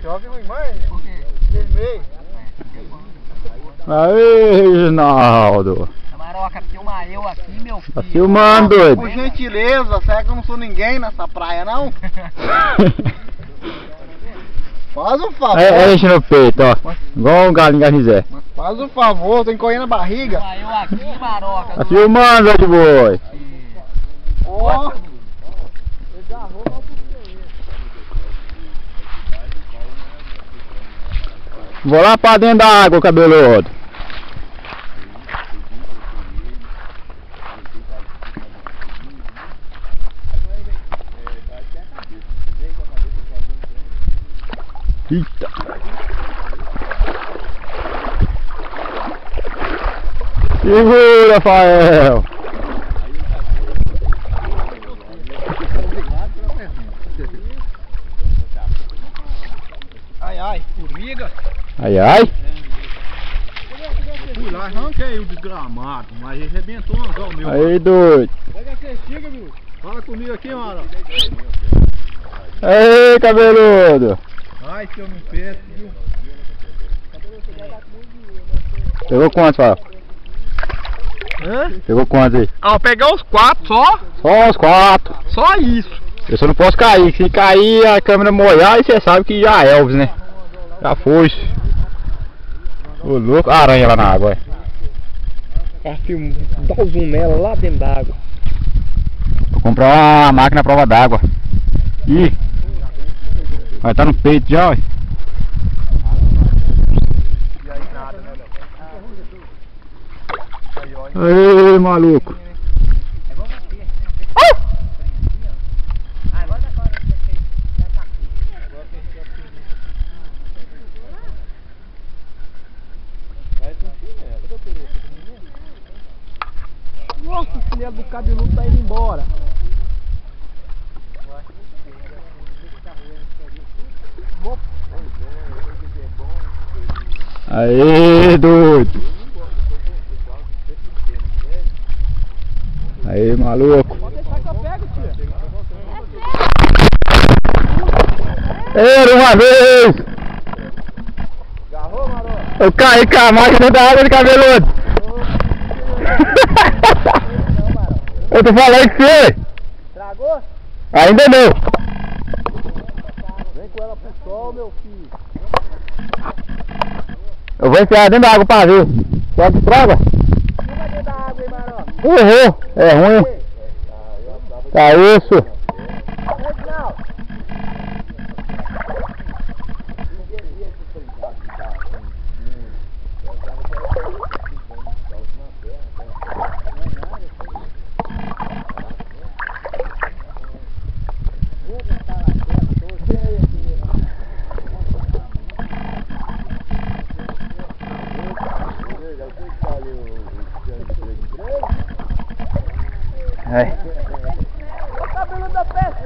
Joga ruim mais. Por quê? Vermelho. Aê, Reginaldo. Maroca, filma eu aqui, meu filho. Tá filmando, doido. Por gentileza, será que eu não sou ninguém nessa praia, não? Faz um favor. É, enche no peito, ó. Igual um galinho garnizé. Faz um favor, tô encolhendo a barriga. Filma eu aqui, Maroca. Tá filmando, Ed Boy. Ó. Vou lá pra dentro da água, cabeludo. Eita. Segura, Rafael. Ai, ai, formiga. Ai, ai. Fui lá, arranquei o desgramado, mas ele arrebentou um anzol meu. Aí, doido. Pega aqui, chega, viu? Fala comigo aqui, mano. Aí, cabeludo. Ai, se eu não peço, viu? Pegou quantos, Rafael? Hã? Pegou quantos aí? Ah, eu peguei os 4 só. Só uns 4. Só isso. Eu só não posso cair. Se cair, a câmera molhar, aí você sabe que já é Elvis, né? Já foi. Ô louco, aranha lá na água, Dá o zoom nela lá dentro d'água. Vou comprar uma máquina à prova d'água. Ih, vai estar no peito já, ó. Aê, maluco. Nossa, o chinelo do cabeludo tá indo embora. Aê, doido. Aê, maluco. Pode deixar que eu pego, tia. Era uma vez. Agarrou, Marô? Eu caí com a máquina da água de cabeludo. Eu tô falando que você. Tragou? Ainda não. Vem com ela pro sol, meu filho. Eu vou enfiar dentro da água pra ver. Só que traga. Filma dentro da água, hein, Maroca. Errou. É ruim. Tá isso. Reginaldo. É. O cabelo da peste.